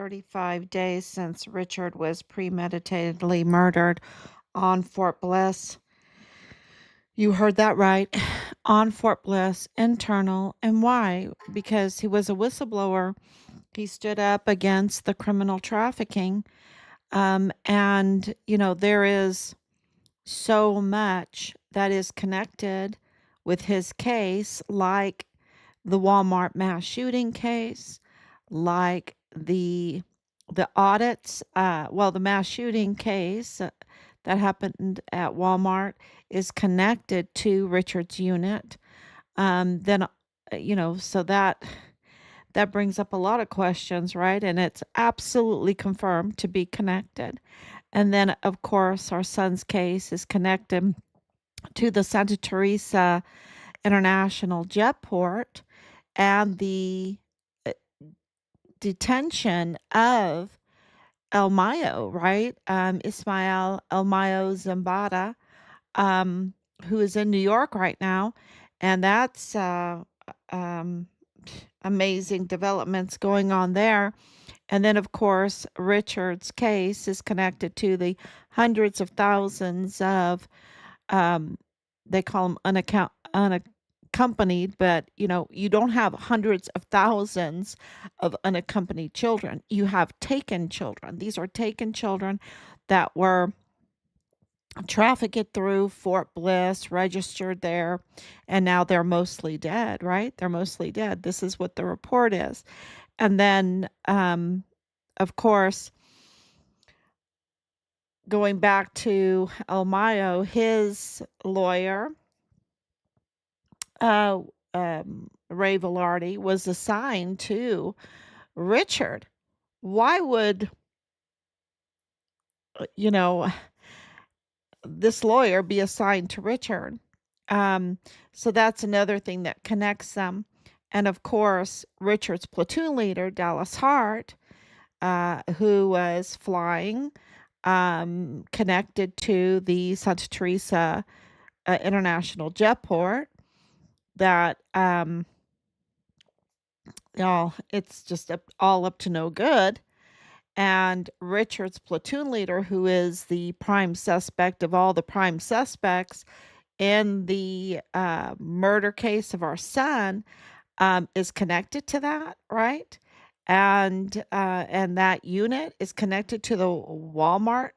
35 days since Richard was premeditatedly murdered on Fort Bliss. You heard that right. On Fort Bliss, internal. And why? Because he was a whistleblower. He stood up against the criminal trafficking. There is so much that is connected with his case, like the Walmart mass shooting case, like the audits. The mass shooting case that happened at Walmart is connected to Richard's unit. Then, so that brings up a lot of questions, right? And it's absolutely confirmed to be connected. And then, of course, our son's case is connected to the Santa Teresa International Jetport and the uh, detention of El Mayo, right? Ismael El Mayo Zambada, um, who is in New York right now. And that's um, amazing developments going on there. And then, of course, Richard's case is connected to the hundreds of thousands of, um, they call them unaccompanied, but you don't have hundreds of thousands of unaccompanied children. You have taken children. These are taken children that were trafficked through Fort Bliss, registered there, and now they're mostly dead, right? They're mostly dead. This is what the report is. And then, of course, going back to El Mayo, his lawyer, uh, Ray Velarde, was assigned to Richard. Why would, you know, this lawyer be assigned to Richard? Um, so that's another thing that connects them. And of course, Richard's platoon leader, Dallas Hart, who was flying, connected to the Santa Teresa International Jetport. That it's just all up to no good. And Richard's platoon leader, who is the prime suspect of all the prime suspects in the murder case of our son, is connected to that, right? And that unit is connected to the Walmart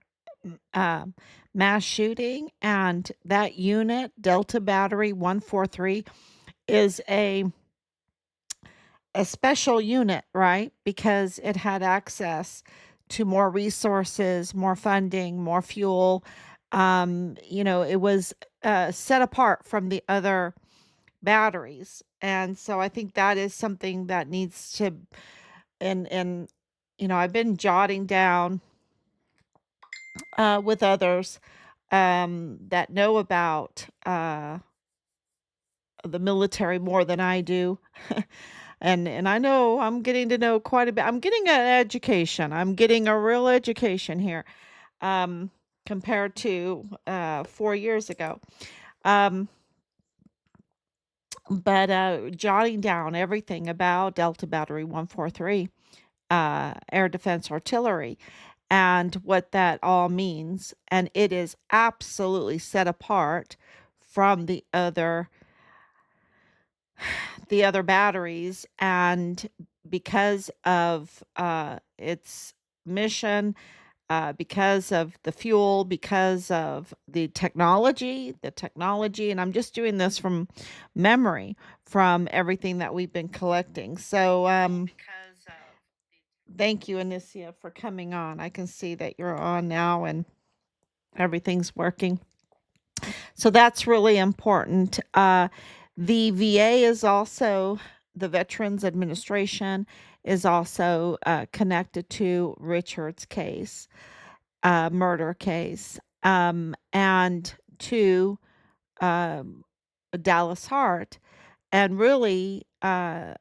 mass shooting, and that unit, Delta Battery 143, is a special unit, right? Because it had access to more resources, more funding, more fuel. It was set apart from the other batteries. And so I think that is something that needs to, and I've been jotting down with others that know about the military more than I do. And I know I'm getting to know quite a bit. I'm getting an education. I'm getting a real education here, um, compared to 4 years ago. Um, but jotting down everything about Delta Battery 143, air defense artillery, and what that all means. And it is absolutely set apart from the other batteries, and because of its mission, because of the fuel, because of the technology, and I'm just doing this from memory, from everything that we've been collecting. So, thank you, Anicia, for coming on. I can see that you're on now and everything's working. So that's really important. The VA is also, the Veterans Administration is also connected to Richard's case, murder case, and to um, Dallas Hart. And really, then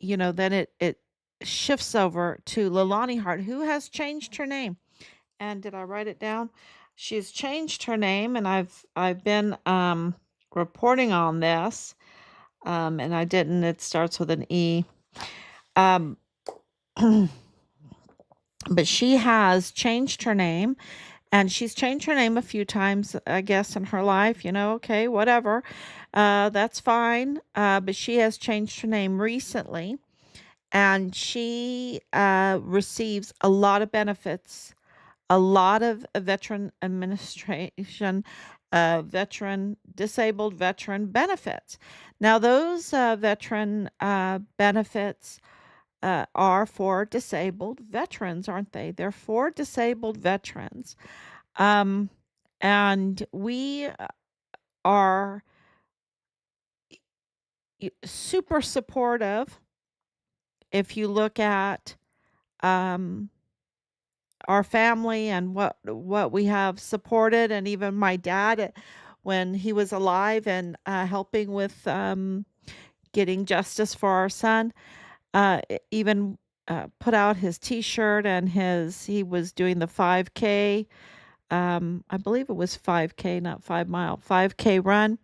it shifts over to Leilani Hart, who has changed her name. And did I write it down? She's changed her name, and I've been reporting on this, and I didn't. It starts with an E. Um, but she has changed her name, and she's changed her name a few times, I guess, in her life. Okay, whatever. That's fine. But she has changed her name recently, and she receives a lot of benefits, a lot of veteran administration, disabled veteran benefits. Now, those veteran benefits are for disabled veterans, aren't they? They're for disabled veterans. Um, and we are super supportive if you look at um, our family and what we have supported, and even my dad when he was alive, and helping with getting justice for our son. Even put out his T-shirt, and his he was doing the 5K. I believe it was 5K, not 5 mile, 5K run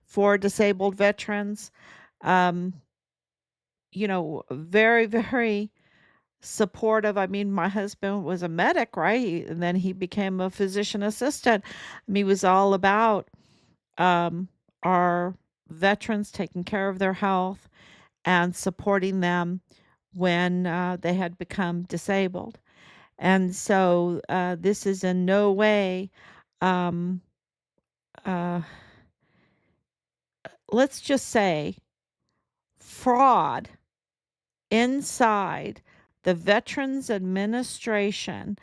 for disabled veterans. Um, very, very supportive. I mean, my husband was a medic, right? And then he became a physician assistant. I mean, he was all about um, our veterans, taking care of their health and supporting them when they had become disabled. And so this is in no way, um, uh, let's just say, fraud inside the Veterans Administration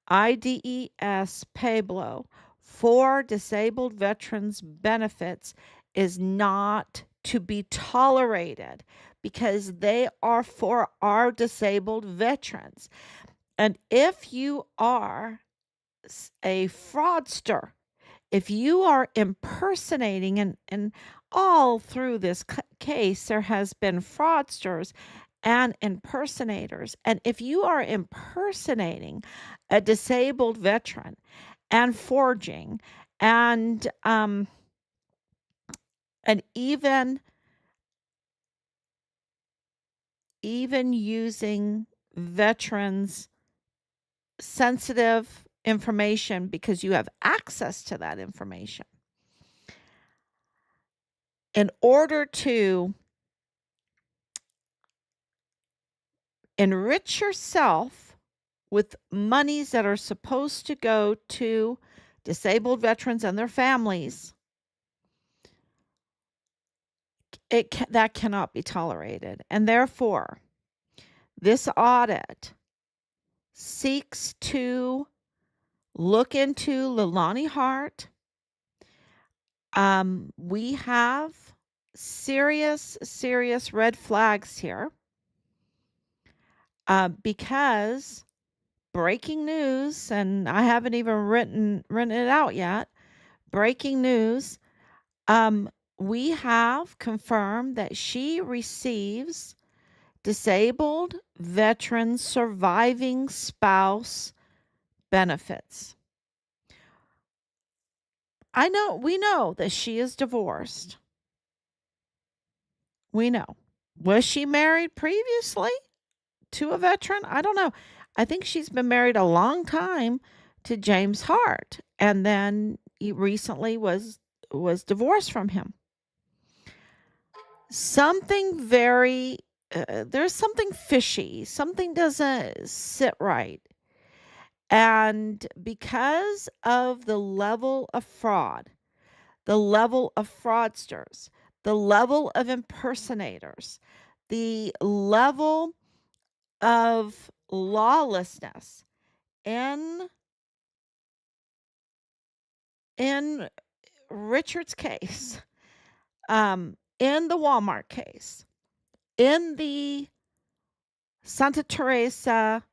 IDES Pablo for disabled veterans benefits is not to be tolerated, because they are for our disabled veterans. And if you are a fraudster, if you are impersonating, and all through this case, there has been fraudsters and impersonators. And if you are impersonating a disabled veteran and forging, and and even using veterans sensitive information because you have access to that information in order to enrich yourself with monies that are supposed to go to disabled veterans and their families, that cannot be tolerated. And therefore, this audit seeks to look into Leilani Hart. We have serious, serious red flags here, because breaking news, and I haven't even written it out yet. Breaking news. Um, we have confirmed that she receives disabled veteran surviving spouse benefits. We know that she is divorced. We know. Was she married previously to a veteran? I don't know. I think she's been married a long time to James Hart, and then he recently was divorced from him. Something very there's something fishy. Something doesn't sit right. And because of the level of fraud, the level of fraudsters, the level of impersonators, the level of lawlessness in in Richard's case, in the Walmart case, in the Santa Teresa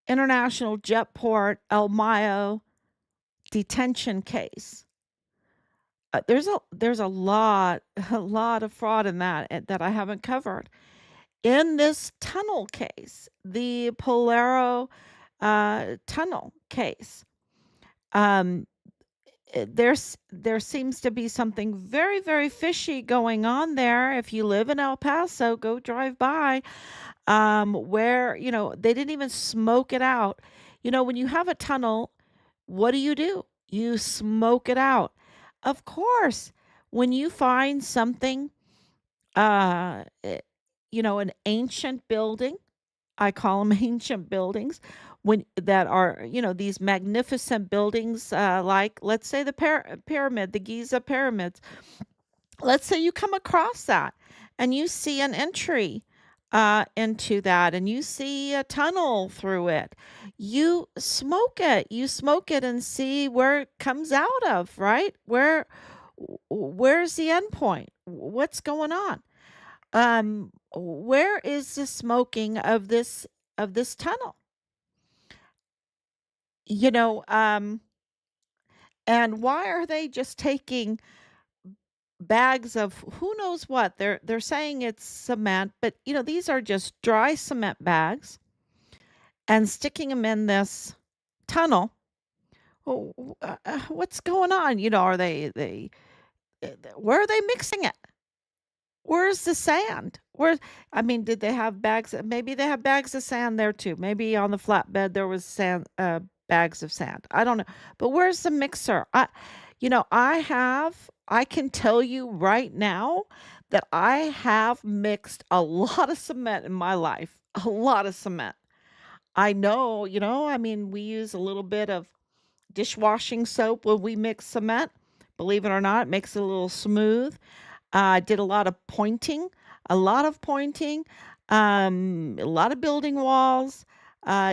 International Jetport El Mayo detention case. There's a lot a lot of fraud in that I haven't covered. In this tunnel case, the Polaro tunnel case, um, there seems to be something very, very fishy going on there. If you live in El Paso, go drive by, where, they didn't even smoke it out. When you have a tunnel, what do? You smoke it out. Of course, when you find something, uh, eh, an ancient building, I call them ancient buildings, when that are, these magnificent buildings, like, let's say, the pyramid, the Giza pyramids. Let's say you come across that and you see an entry into that, and you see a tunnel through it. You smoke it. You smoke it and see where it comes out of, right? Where's the end point? What's going on? Where is the smoking of this tunnel? You know, um, and why are they just taking bags of who knows what? They're saying it's cement, but these are just dry cement bags and sticking them in this tunnel. What's going on? Are they where are they mixing it? Where's the sand? I mean, did they have bags? Maybe they have bags of sand there too. Maybe on the flatbed there was bags of sand. I don't know. But where's the mixer? I can tell you right now that I have mixed a lot of cement in my life. A lot of cement. I know, I mean, we use a little bit of dishwashing soap when we mix cement. Believe it or not, it makes it a little smooth. Did a lot of pointing, a lot of pointing, a lot of building walls,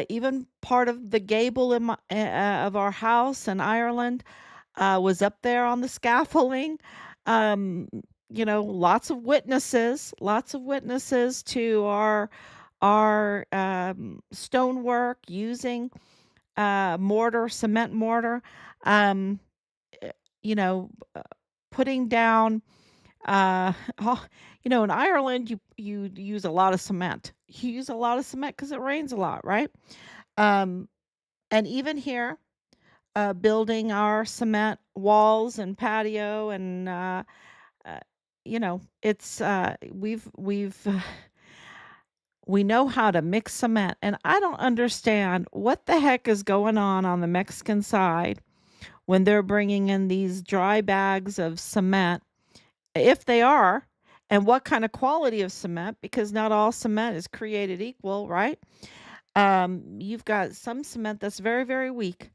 even part of the gable of our house in Ireland was up there on the scaffolding. Um, lots of witnesses to our stonework using mortar, cement mortar. Um, eh, you know, uh, putting down oh, in Ireland, you use a lot of cement. You use a lot of cement because it rains a lot, right? Um, and even here, building our cement walls and patio, and uh, it's we know how to mix cement, and I don't understand what the heck is going on the Mexican side when they're bringing in these dry bags of cement, if they are, and what kind of quality of cement, because not all cement is created equal, right? You've got some cement that's very, very weak.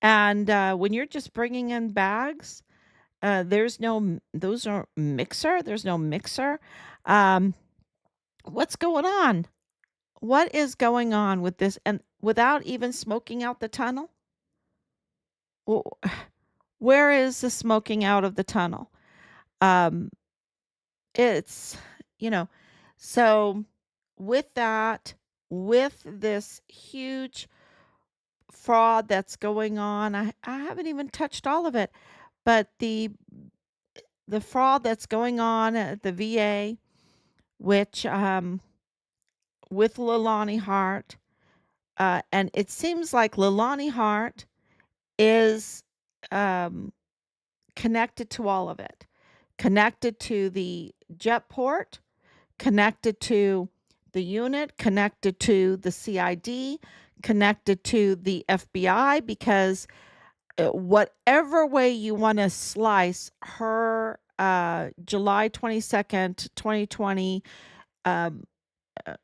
And when you're just bringing in bags, those are mixer. There's no mixer. Um, what's going on? What is going on with this? And without even smoking out the tunnel, Wh- where is the smoking out of the tunnel? Um, It's, you know, so with that, with this huge fraud that's going on, I haven't even touched all of it, but the fraud that's going on at the VA, which with Leilani Hart, and it seems like Leilani Hart is um, connected to all of it, connected to the jet port, connected to the unit, connected to the CID, connected to the FBI, because whatever way you want to slice her July 22nd, 2020 um, uh,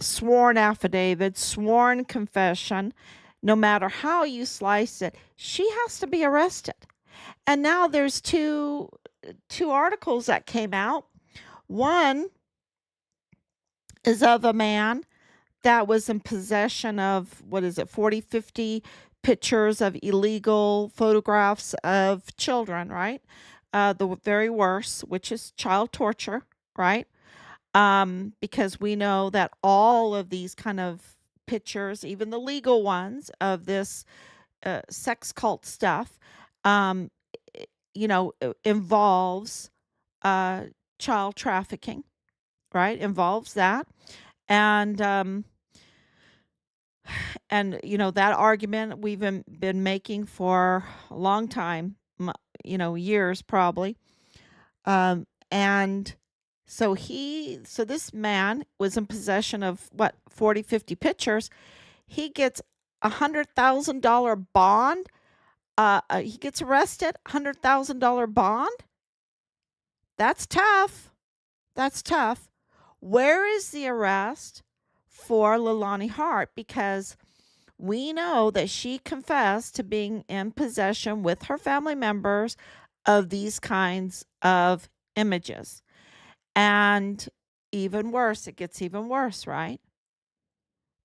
sworn affidavit, sworn confession, no matter how you slice it, she has to be arrested. And now there's two articles that came out. One is of a man that was in possession of, what is it, 40, 50 pictures of illegal photographs of children, right? The very worst, which is child torture, right? Because we know that all of these kind of pictures, even the legal ones of this sex cult stuff, um, involves uh, child trafficking, right? Involves that. And And, that argument we've been making for a long time, years probably. And so this man was in possession of what, 40, 50 pictures. He gets $100,000 bond. He gets arrested, $100,000 bond. That's tough. That's tough. Where is the arrest for Leilani Hart? Because we know that she confessed to being in possession with her family members of these kinds of images. And even worse, it gets even worse, right?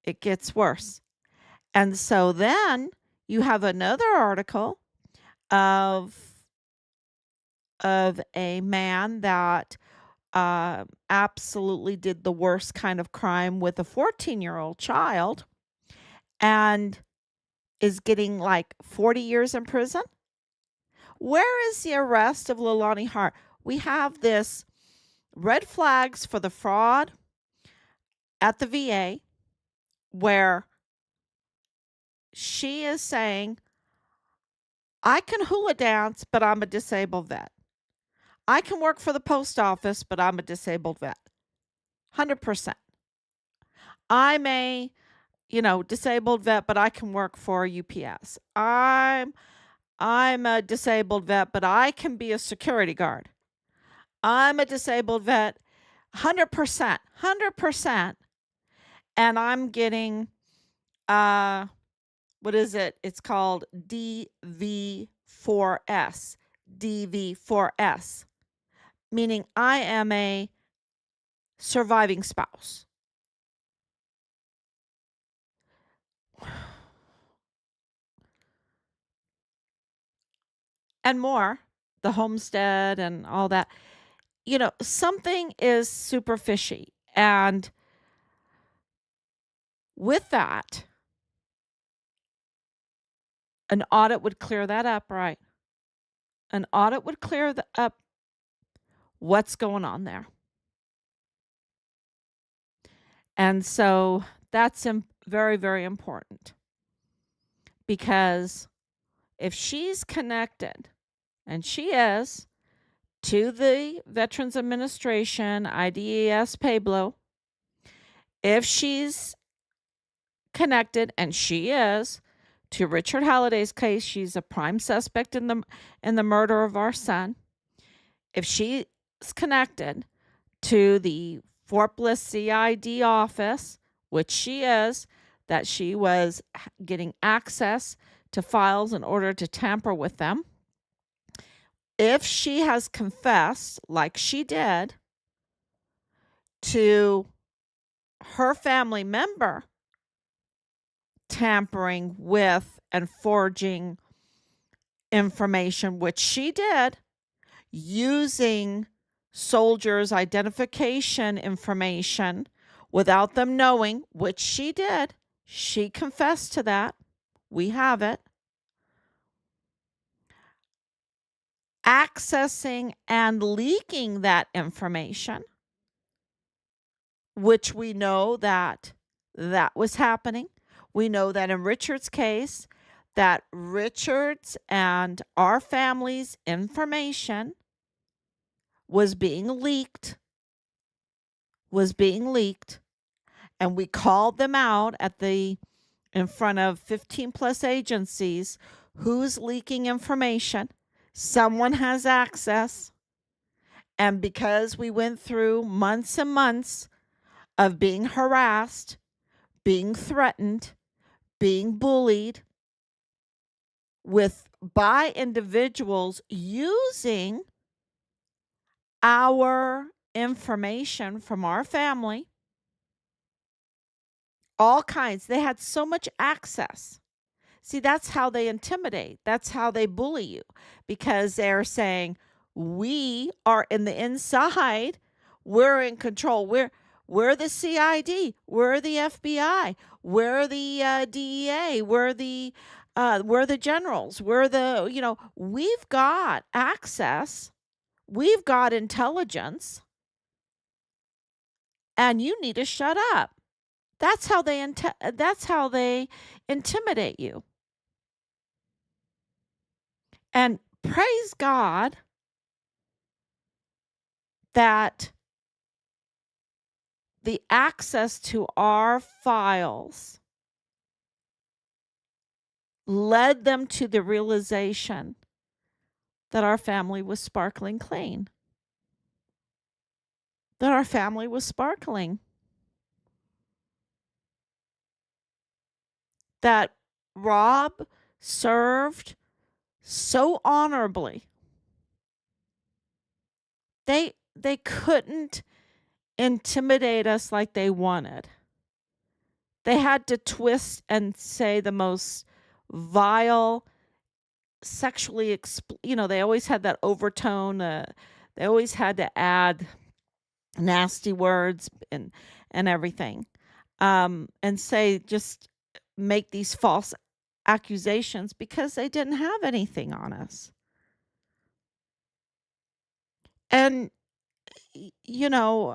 It gets worse. And so then you have another article of a man that absolutely did the worst kind of crime with a 14-year-old child and is getting like 40 years in prison. Where is the arrest of Leilani Hart? We have this red flags for the fraud at the VA where she is saying, I can hula dance, but I'm a disabled vet. I can work for the post office, but I'm a disabled vet. 100%. I'm a, disabled vet, but I can work for UPS. I'm a disabled vet, but I can be a security guard. I'm a disabled vet, 100%, 100%. And I'm getting, what is it? It's called DV4S. DV4S, meaning I am a surviving spouse. And more, the homestead and all that. Something is super fishy. And with that, an audit would clear that up, right? An audit would clear up what's going on there. And so that's very, very important because if she's connected, and she is, to the Veterans Administration, IDES Pueblo, if she's connected, and she is, to Richard Halliday's case, she's a prime suspect in the murder of our son. If she's connected to the Fort Bliss CID office, which she is, that she was getting access to files in order to tamper with them. If she has confessed, like she did, to her family member tampering with and forging information, which she did, using soldiers' identification information without them knowing, which she did. She confessed to that. We have it. Accessing and leaking that information, which we know that was happening. We know that in Richard's case, that Richard's and our family's information was being leaked, and we called them out in front of 15 plus agencies. Who's leaking information? Someone has access. And because we went through months and months of being harassed, being threatened, being bullied by individuals using our information from our family, all kinds. They had so much access. See, that's how they intimidate. That's how they bully you, because they're saying, we are in the inside. We're in control. We're the CID. We're the FBI. We're the DEA. We're the generals. We've got access. We've got intelligence. And you need to shut up. that's how they intimidate you. And praise God that the access to our files led them to the realization that our family was sparkling clean, that our family was sparkling, that Rob served so honorably. They couldn't intimidate us like they wanted. They had to twist and say the most vile, sexually, they always had that overtone. They always had to add nasty words and everything, and say just make these false accusations because they didn't have anything on us. And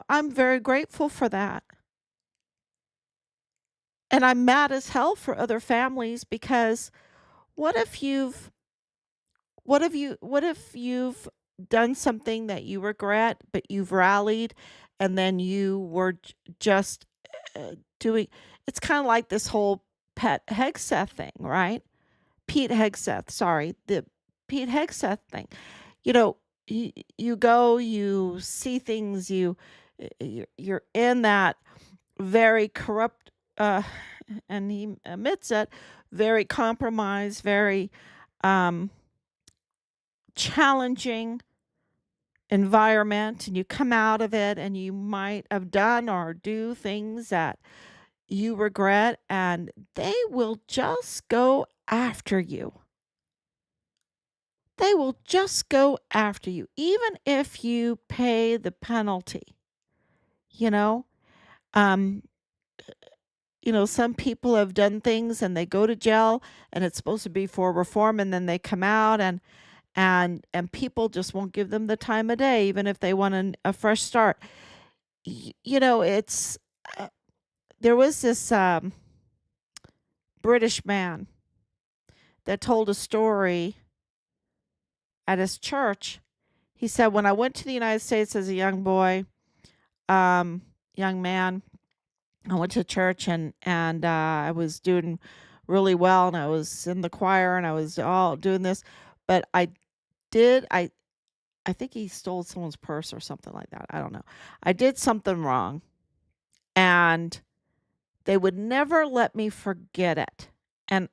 I'm very grateful for that. And I'm mad as hell for other families because what if you've what if you've done something that you regret, but you've rallied and then you were just doing it's kind of like this whole Pete Hegseth thing, right? Pete Hegseth, sorry, the Pete Hegseth thing. You know, you go, you see things, you're in that very corrupt, and he admits it, very compromised, very um, challenging environment, and you come out of it and you might have done or do things that you regret, and they will just go after you. They will just go after you, even if you pay the penalty. You know, um, some people have done things and they go to jail, and it's supposed to be for reform, and then they come out and people just won't give them the time of day, even if they want a fresh start. It's there was this British man that told a story at his church. He said, when I went to the United States as a young boy, young man, I went to church and I was doing really well, and I was in the choir, and I was all doing this, but did I I think he stole someone's purse or something like that. I don't know. I did something wrong, and they would never let me forget it. And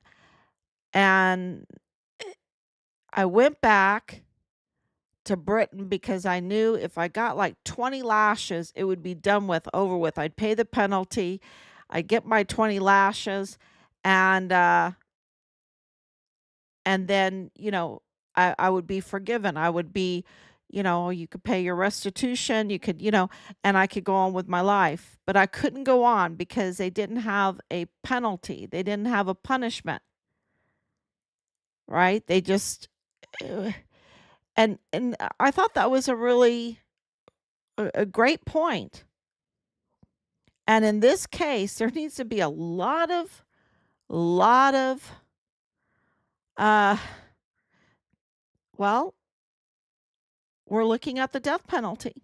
and I went back to Britain because I knew if I got like 20 lashes, it would be done with, over with. I'd pay the penalty, I'd get my 20 lashes, and then, I would be forgiven. I would be, you could pay your restitution, you could, and I could go on with my life. But I couldn't go on because they didn't have a penalty. They didn't have a punishment, right? They just uh, and I thought that was a really a great point. And in this case, there needs to be a lot of uh well, we're looking at the death penalty.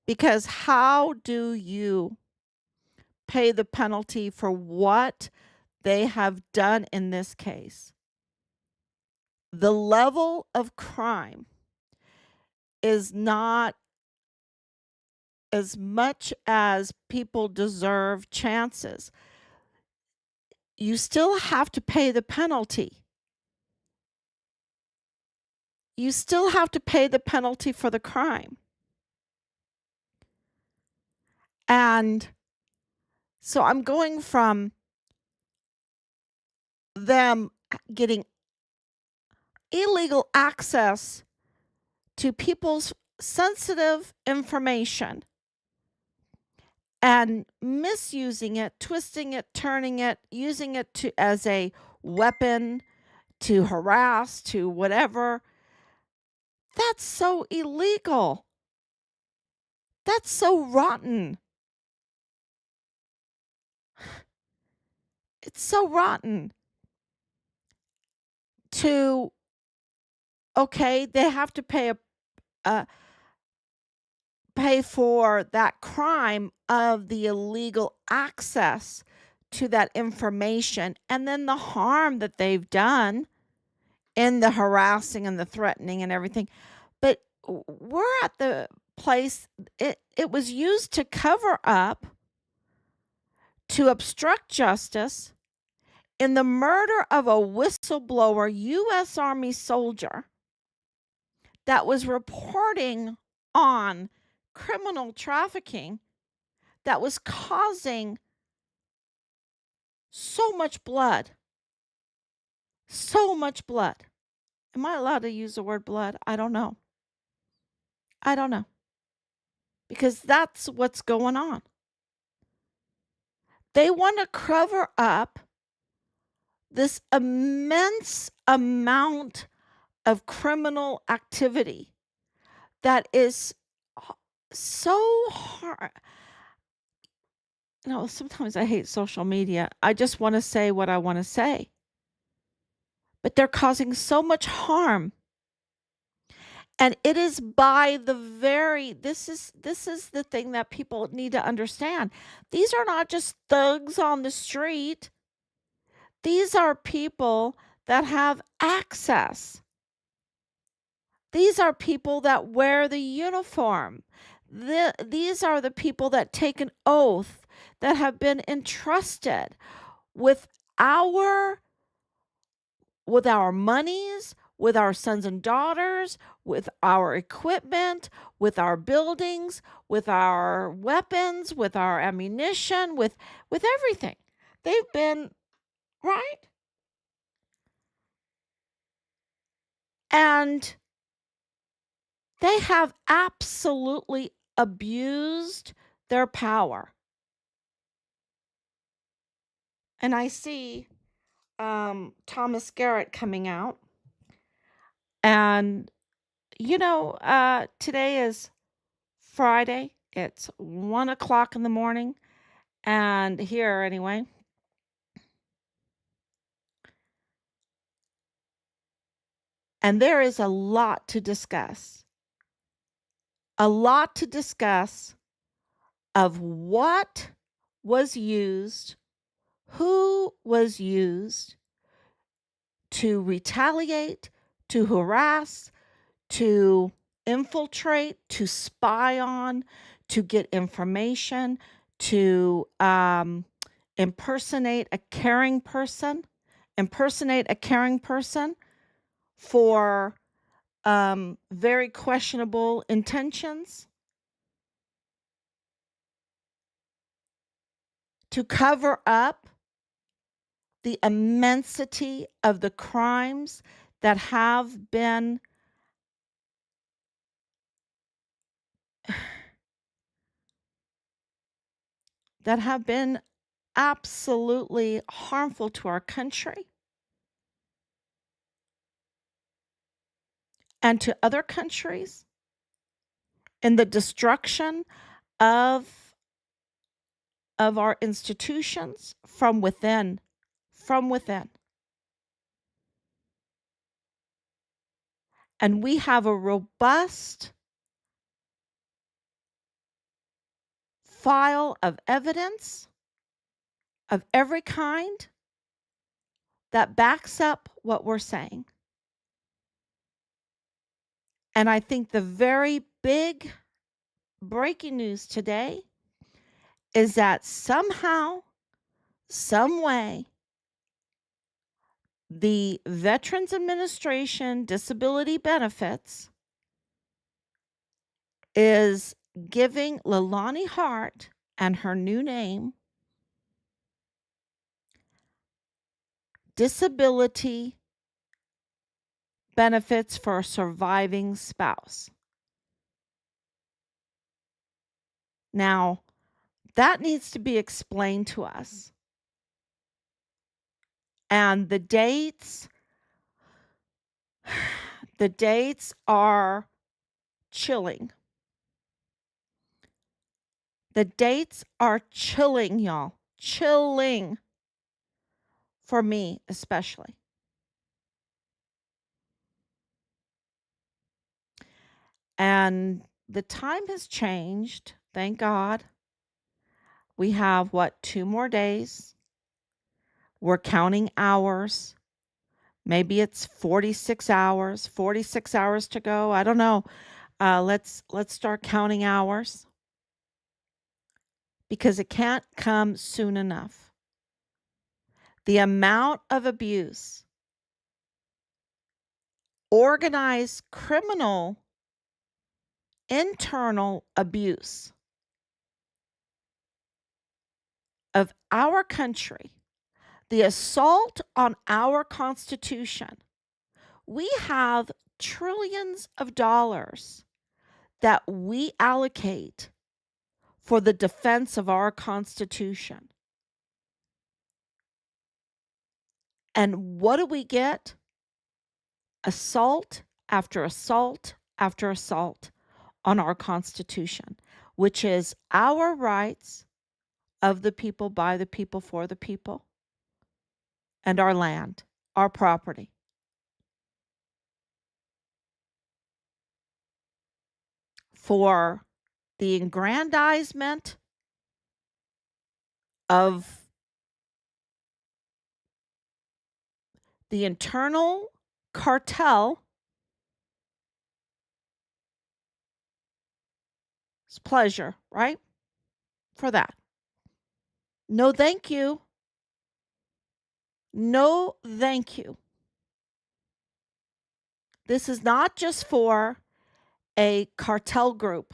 Because how do you pay the penalty for what they have done in this case? The level of crime is not as much as people deserve chances. You still have to pay the penalty. You still have to pay the penalty for the crime. And so I'm going from them getting illegal access to people's sensitive information and misusing it, twisting it, turning it, using it as a weapon to harass, to whatever. That's so illegal. That's so rotten. It's so rotten to, okay, they have to a pay for that crime of the illegal access to that information and then the harm that they've done in the harassing and the threatening and everything. But we're at the place it was used to cover up, to obstruct justice in the murder of a whistleblower US Army soldier that was reporting on criminal trafficking that was causing so much blood. So much blood. Am I allowed to use the word blood? I don't know. I don't know. Because that's what's going on. They want to cover up this immense amount of criminal activity that is so hard. Sometimes I hate social media. I just want to say what I want to say. But they're causing so much harm. And it is by the very this is the thing that people need to understand. These are not just thugs on the street. These are people that have access. These are people that wear the uniform. These are the people that take an oath, that have been entrusted with our with our monies, with our sons and daughters, with our equipment, with our buildings, with our weapons, with our ammunition, with everything. They've been right. And they have absolutely abused their power. And I see Thomas Garrett coming out. And, today is Friday. It's 1 o'clock in the morning. And here, anyway, and there is a lot to discuss. A lot to discuss of what was used, who was used to retaliate, to harass, to infiltrate, to spy on, to get information, to impersonate a caring person, for very questionable intentions, to cover up the immensity of the crimes that have been that have been absolutely harmful to our country and to other countries, in the destruction of our institutions from within. And we have a robust file of evidence of every kind that backs up what we're saying. And I think the very big breaking news today is that somehow, some way, the Veterans Administration disability benefits is giving Leilani Hart and her new name disability benefits for a surviving spouse. Now, that needs to be explained to us. And the dates are chilling. The dates are chilling, y'all. Chilling. for me especially. And the time has changed, thank God. We have what, 2 more days? We're counting hours. Maybe it's 46 hours to go. I don't know. Let's start counting hours because it can't come soon enough. The amount of abuse, organized criminal, internal abuse of our country, the assault on our Constitution. We have trillions of dollars that we allocate for the defense of our Constitution. And what do we get? Assault after assault after assault on our Constitution, which is our rights of the people, by the people, for the people, and our land, our property. For the aggrandizement of the internal cartel's pleasure, right? For that. No, thank you. No, thank you. This is not just for a cartel group.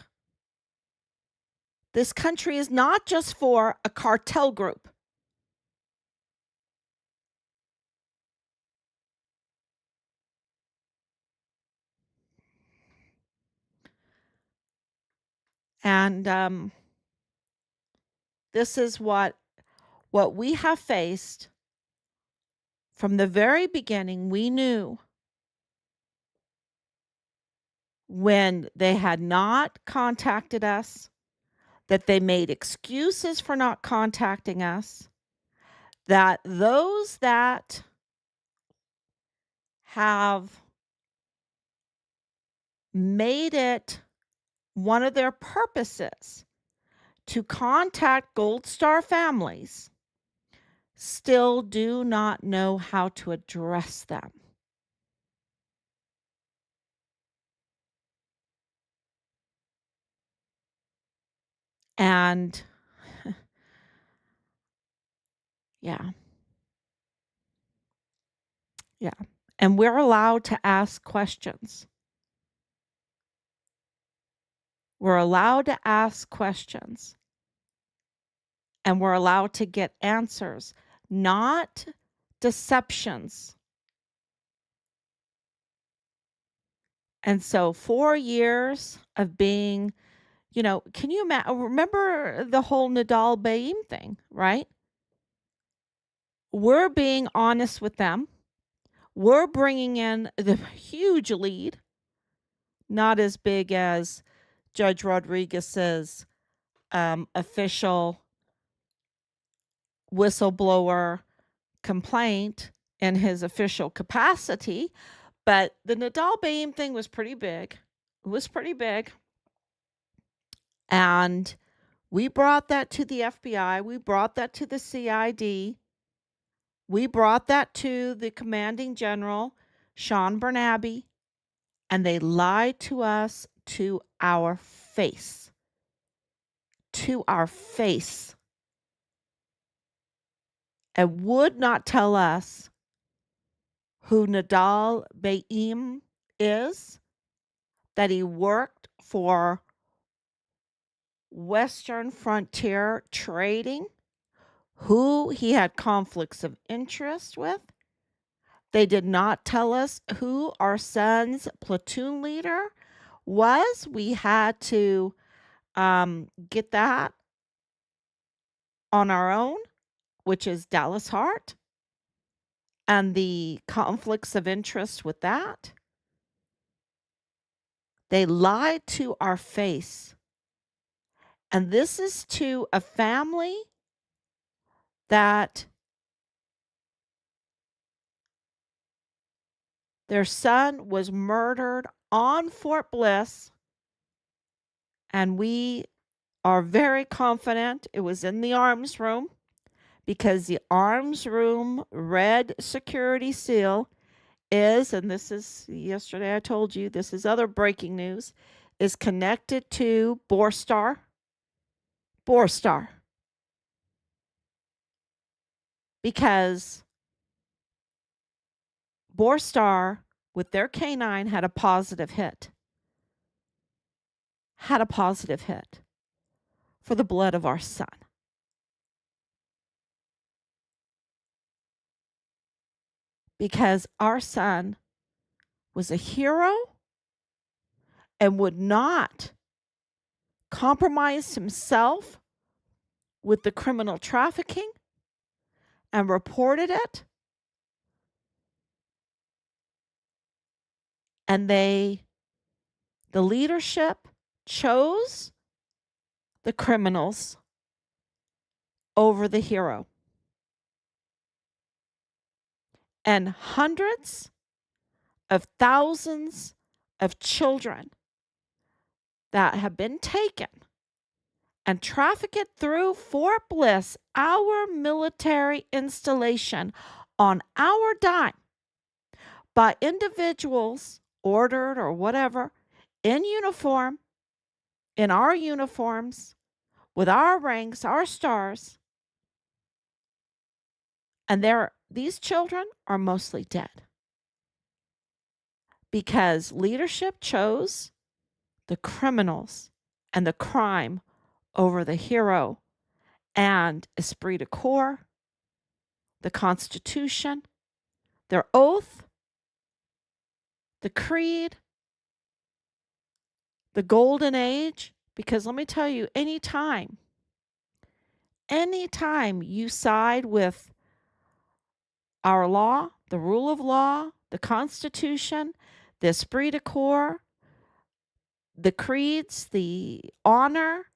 This country is not just for a cartel group. And this is what we have faced from the very beginning. We knew when they had not contacted us, that they made excuses for not contacting us, that those that have made it one of their purposes to contact Gold Star families still do not know how to address them. And yeah. Yeah. And we're allowed to ask questions. We're allowed to ask questions. And we're allowed to get answers, not deceptions. And so 4 years of being, can you remember the whole Nadal Baim thing, right? We're being honest with them. We're bringing in the huge lead, not as big as Judge Rodriguez's official whistleblower complaint in his official capacity. But the Nadal Baim thing was pretty big. It was pretty big. And we brought that to the FBI. We brought that to the CID. We brought that to the commanding general, Sean Bernabe. And they lied to us to our face. To our face. And would not tell us who Nadal Baim is, that he worked for Western Frontier Trading, who he had conflicts of interest with. They did not tell us who our son's platoon leader was. We had to get that on our own, which is Dallas Hart, and the conflicts of interest with that. They lied to our face. And this is to a family that Their son was murdered on Fort Bliss, and we are very confident it was in the arms room because the arms room red security seal is, and this is yesterday I told you, this is other breaking news, is connected to Borstar. Borstar. Because Borstar, with their canine, had a positive hit. Had a positive hit for the blood of our son. Because our son was a hero and would not compromise himself with the criminal trafficking and reported it. And the leadership chose the criminals over the hero. And hundreds of thousands of children that have been taken and trafficked through Fort Bliss, our military installation, on our dime by individuals ordered or whatever in uniform, in our uniforms, with our ranks, our stars. And these children are mostly dead because leadership chose the criminals and the crime over the hero and esprit de corps, the Constitution, their oath, the creed, the golden age. Because let me tell you, anytime you side with our law, the rule of law, the Constitution, the esprit de corps, the creeds, the honor,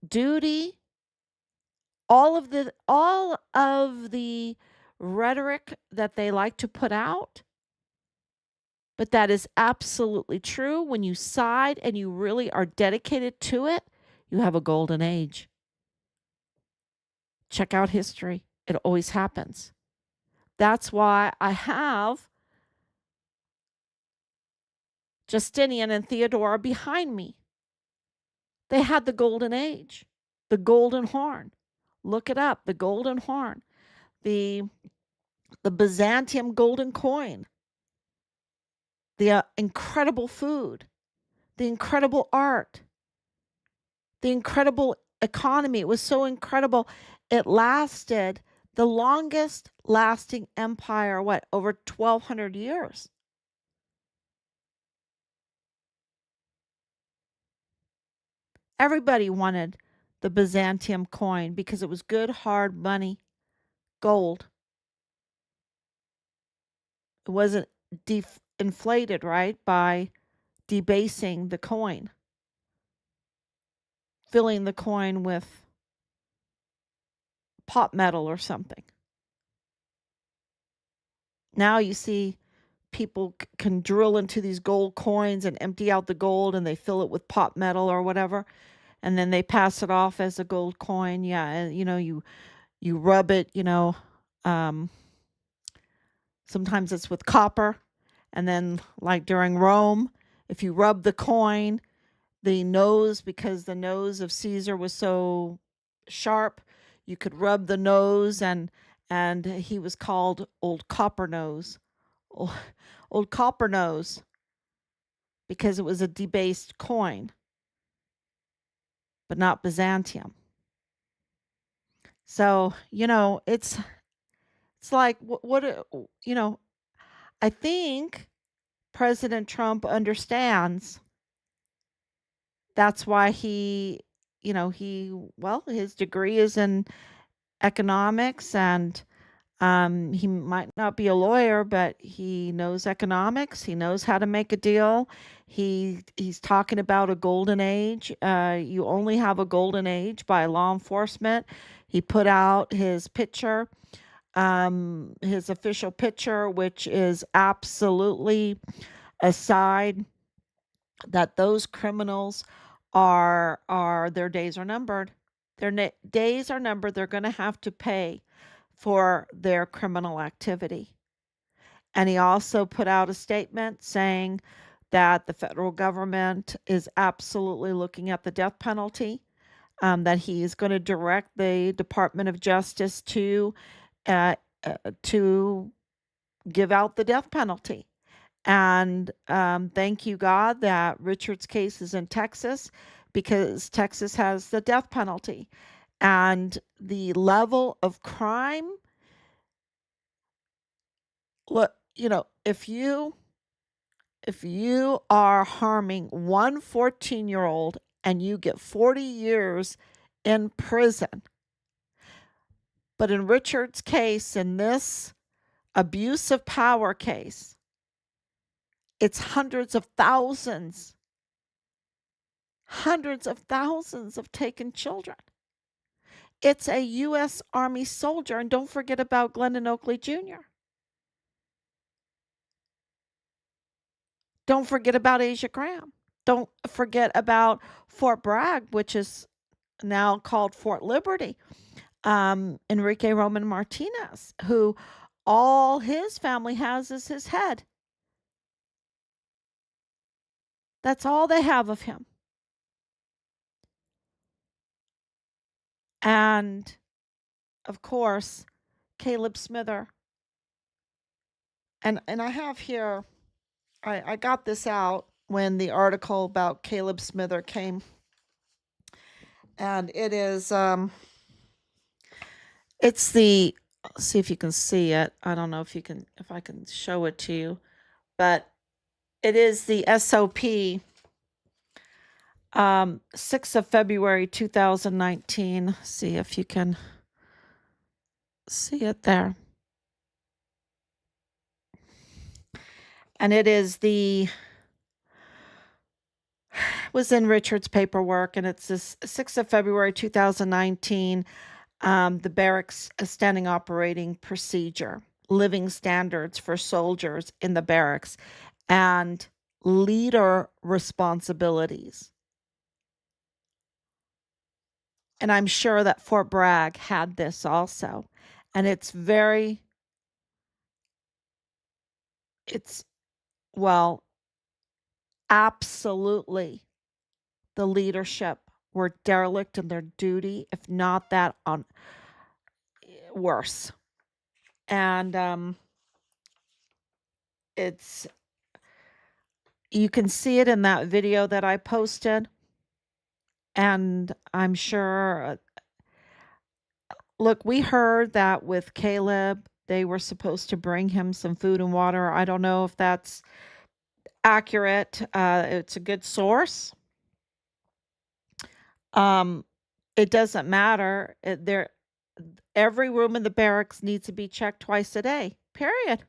duty, all of the rhetoric that they like to put out. But that is absolutely true. When you side and you really are dedicated to it, you have a golden age. Check out history. It always happens. That's why I have Justinian and Theodora behind me. They had the golden age, the golden horn. Look it up, the golden horn, the Byzantium golden coin, the incredible food, the incredible art, the incredible economy. It was so incredible. It lasted the longest lasting empire, over 1,200 years. Everybody wanted the Byzantium coin because it was good, hard money, gold. It wasn't inflated, right, by debasing the coin, filling the coin with pot metal or something. Now you see people can drill into these gold coins and empty out the gold and they fill it with pot metal or whatever, and then they pass it off as a gold coin. Yeah, and you rub it, sometimes it's with copper, and then like during Rome, if you rub the coin, the nose, because the nose of Caesar was so sharp, you could rub the nose, and he was called Old Copper Nose. Old Copper Nose, because it was a debased coin, but not Byzantium. So, it's like I think President Trump understands. That's why his degree is in economics, and he might not be a lawyer, but he knows economics. He knows how to make a deal. He's talking about a golden age. You only have a golden age by law enforcement. He put out his picture his official picture, which is absolutely a side that those criminals are their days are numbered. Days are numbered. They're going to have to pay for their criminal activity. And he also put out a statement saying that the federal government is absolutely looking at the death penalty, that he is going to direct the Department of Justice uh, to give out the death penalty. And thank you, God, that Richard's case is in Texas because Texas has the death penalty. And the level of crime, look, if you are harming one 14-year-old and you get 40 years in prison, but in Richard's case, in this abuse of power case, it's hundreds of thousands of taken children. It's a U.S. Army soldier, and don't forget about Glendon Oakley Jr. Don't forget about Asia Graham. Don't forget about Fort Bragg, which is now called Fort Liberty. Enrique Roman Martinez, who all his family has is his head. That's all they have of him. And of course, Caleb Smither. And I have here, I got this out when the article about Caleb Smither came. And it's the, let's see if you can see it. I don't know if I can show it to you, but it is the SOP 6th of February 2019. See if you can see it there. And it was in Richard's paperwork, and it's this 6th of February 2019, the barracks standing operating procedure, living standards for soldiers in the barracks, and leader responsibilities. And I'm sure that Fort Bragg had this also. And well, absolutely the leadership were derelict in their duty, if not that on worse. And it's you can see it in that video that I posted. And I'm sure, look, we heard that with Caleb, they were supposed to bring him some food and water. I don't know if that's accurate. It's a good source. It doesn't matter. Every room in the barracks needs to be checked twice a day, period.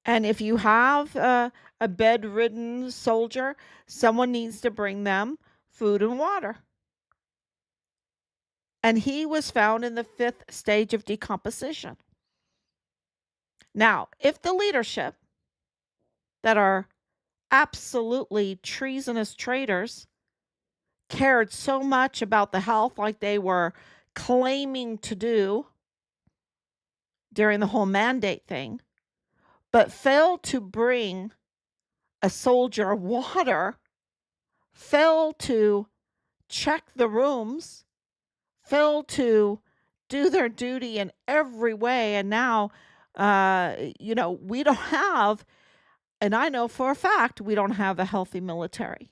And if you have a bedridden soldier, someone needs to bring them food and water. And he was found in the 5th stage of decomposition. Now, if the leadership that are absolutely treasonous traitors cared so much about the health like they were claiming to do during the whole mandate thing, but failed to bring a soldier water, failed to check the rooms, failed to do their duty in every way. And now, we don't have, and I know for a fact, we don't have a healthy military.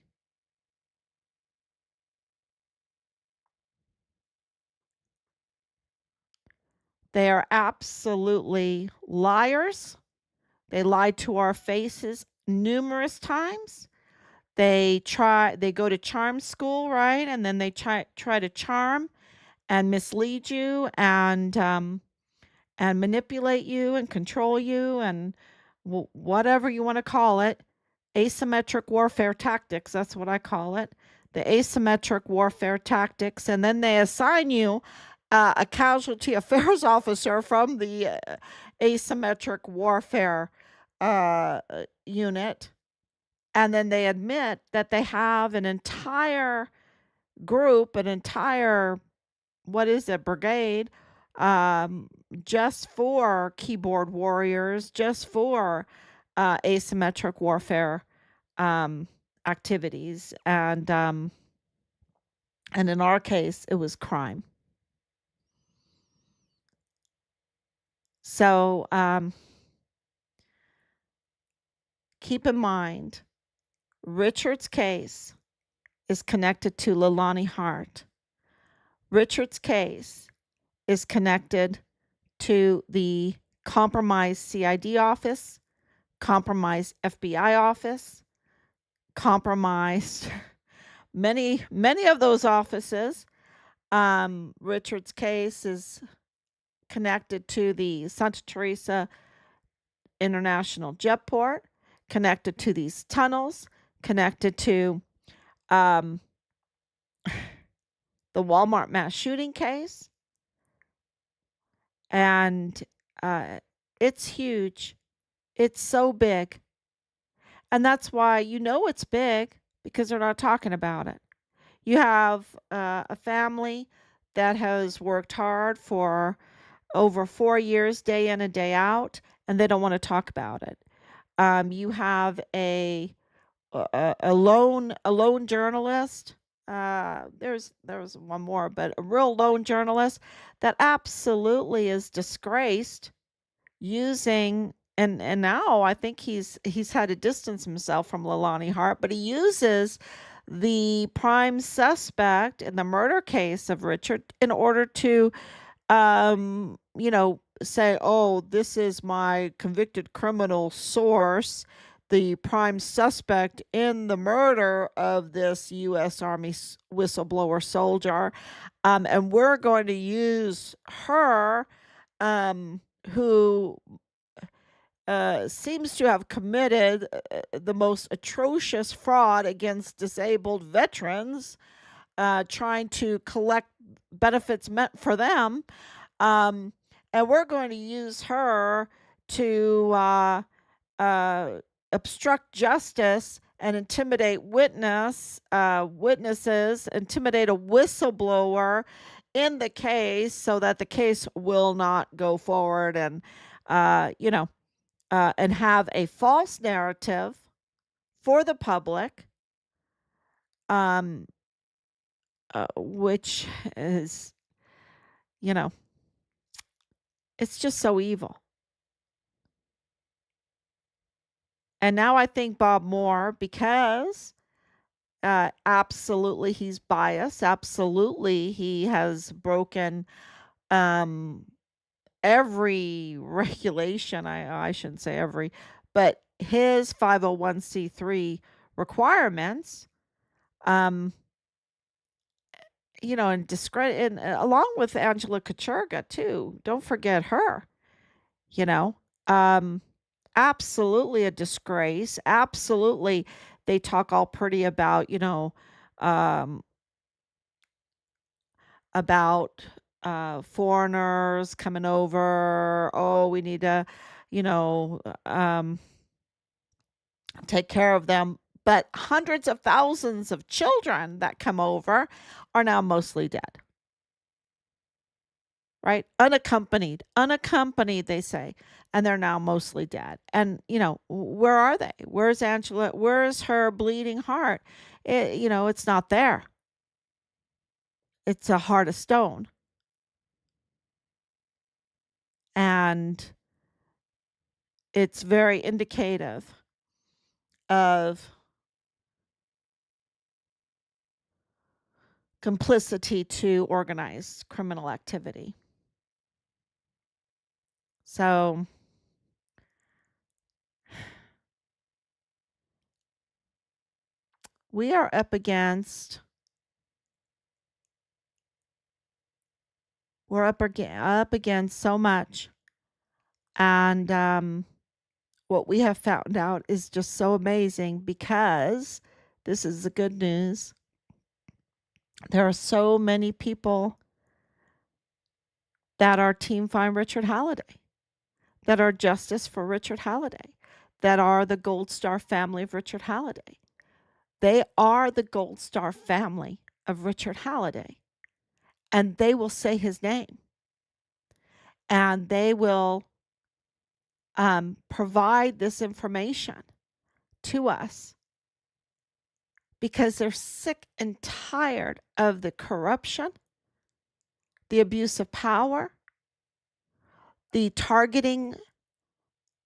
They are absolutely liars. They lied to our faces numerous times. They go to charm school, right? And then they try to charm and mislead you and manipulate you and control you and whatever you want to call it. Asymmetric warfare tactics, that's what I call it. The asymmetric warfare tactics. And then they assign you a casualty affairs officer from the asymmetric warfare unit. And then they admit that they have an entire group, an entire, what is it, brigade, um, just for keyboard warriors, just for asymmetric warfare um, activities. And in our case, it was crime. So keep in mind, Richard's case is connected to Leilani Hart. Richard's case is connected to the compromised CID office, compromised FBI office, compromised many of those offices. Richard's case is connected to the Santa Teresa International Jetport, connected to these tunnels, connected to um, the Walmart mass shooting case, and it's huge. It's so big. And that's why you know it's big because they're not talking about it. You have a family that has worked hard for over 4 years, day in and day out, and they don't want to talk about it. You have a lone journalist. There was one more, but a real lone journalist that absolutely is disgraced using, and now I think he's had to distance himself from Leilani Hart, but he uses the prime suspect in the murder case of Richard in order to say, oh, this is my convicted criminal source, the prime suspect in the murder of this U.S. Army whistleblower soldier. And we're going to use her, who seems to have committed the most atrocious fraud against disabled veterans, trying to collect benefits meant for them. Um, and we're going to use her to uh, obstruct justice and intimidate witnesses, intimidate a whistleblower in the case so that the case will not go forward, and and have a false narrative for the public, um, which is, you know, it's just so evil. And now I think Bob Moore, because absolutely he's biased, absolutely he has broken um, every regulation. I shouldn't say every, but his 501c3 requirements. Um, and discredit, and along with Angela Kachurga too. Don't forget her. You know, um, absolutely a disgrace. Absolutely, they talk all pretty about um, about foreigners coming over. Oh, we need to, you know, take care of them. But hundreds of thousands of children that come over are now mostly dead. Right? Unaccompanied, they say, and they're now mostly dead. And, where are they? Where's Angela? Where's her bleeding heart? It's not there. It's a heart of stone. And it's very indicative of complicity to organized criminal activity. So, we are up against so much. And what we have found out is just so amazing, because this is the good news. There are so many people that are Team Find Richard Halliday, that are Justice for Richard Halliday, that are the Gold Star family of Richard Halliday. They are the Gold Star family of Richard Halliday, and they will say his name, and they will provide this information to us because they're sick and tired of the corruption, the abuse of power, the targeting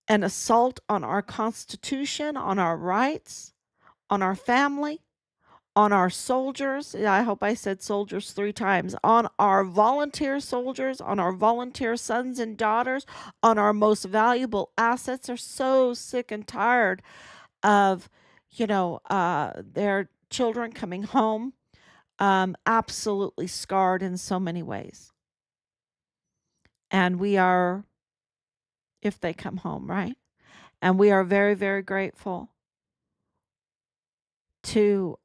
and assault on our Constitution, on our rights, on our family, on our soldiers. I hope I said soldiers 3 times. On our volunteer soldiers, on our volunteer sons and daughters, on our most valuable assets. Are so sick and tired of, their children coming home absolutely scarred in so many ways. And we are, if they come home, right? And we are very, very grateful to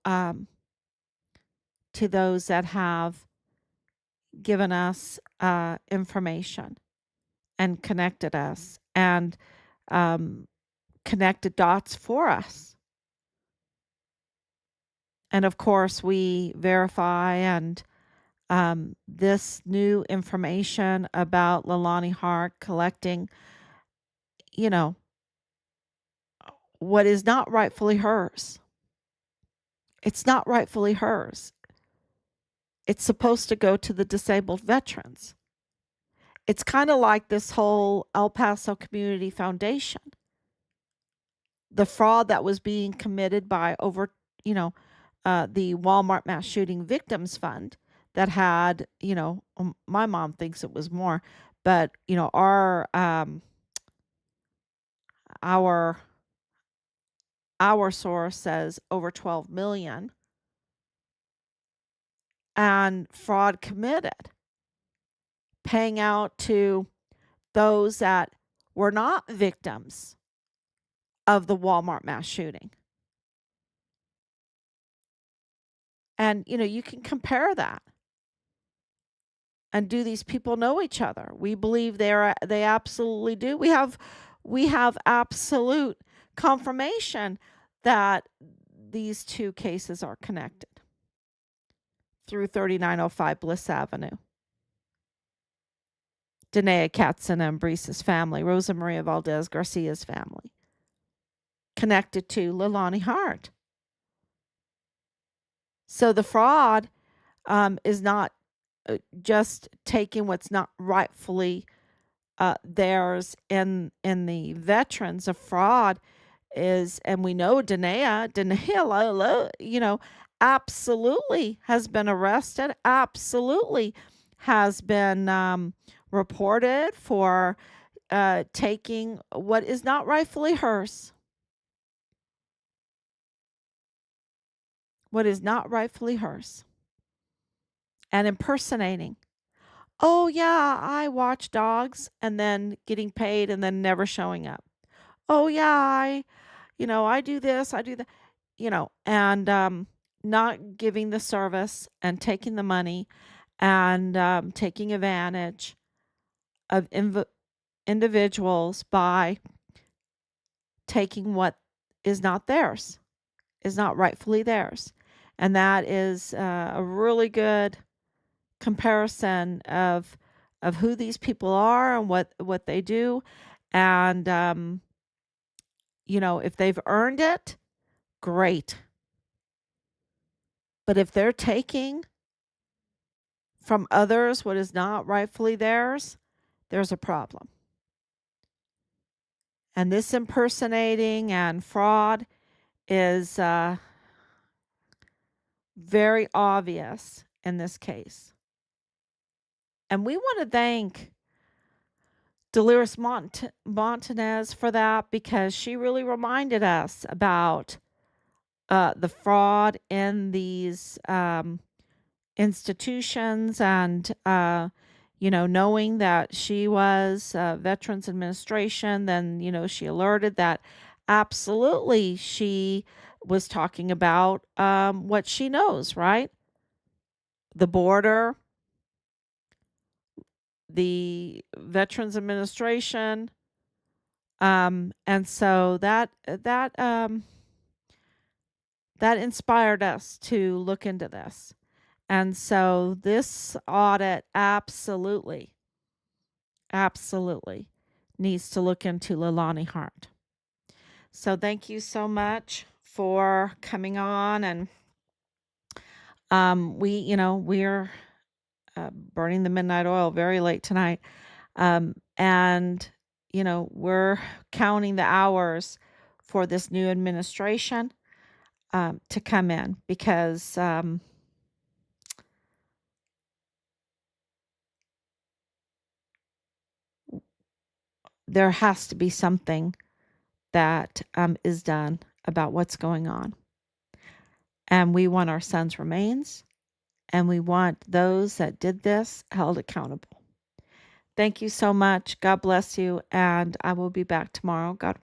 those that have given us information and connected us and connected dots for us. And of course, we verify and this new information about Leilani Hart collecting, what is not rightfully hers. It's not rightfully hers. It's supposed to go to the disabled veterans. It's kind of like this whole El Paso Community Foundation. The fraud that was being committed by the Walmart mass shooting victims fund that had, my mom thinks it was more, but our source says over 12 million, and fraud committed, paying out to those that were not victims of the Walmart mass shooting. And you can compare that. And do these people know each other? We believe they absolutely do. We have absolute confirmation that these two cases are connected through 3905 Bliss Avenue. Danae Katzen and Breese's family, Rosa Maria Valdez Garcia's family, connected to Leilani Hart. So the fraud is not just taking what's not rightfully theirs in the veterans. A fraud is, and we know Danae, absolutely has been arrested, absolutely has been reported for taking what is not rightfully hers. What is not rightfully hers. And impersonating. Oh, yeah, I watch dogs, and then getting paid and then never showing up. Oh, yeah, I do this, I do that, and not giving the service and taking the money and taking advantage of individuals by taking what is not theirs, is not rightfully theirs. And that is a really good comparison of who these people are and what they do. And if they've earned it, great. But if they're taking from others what is not rightfully theirs, there's a problem. And this impersonating and fraud is very obvious in this case. And we want to thank Delores Montanez for that, because she really reminded us about the fraud in these institutions, and knowing that she was Veterans Administration, then she alerted that absolutely she was talking about what she knows, right? The border, the Veterans Administration. And so that inspired us to look into this. And so this audit absolutely needs to look into Leilani Hart. So thank you so much for coming on. And we're burning the midnight oil very late tonight. And we're counting the hours for this new administration to come in, because there has to be something that is done about what's going on. And we want our son's remains, and we want those that did this held accountable. Thank you so much. God bless you. And I will be back tomorrow. God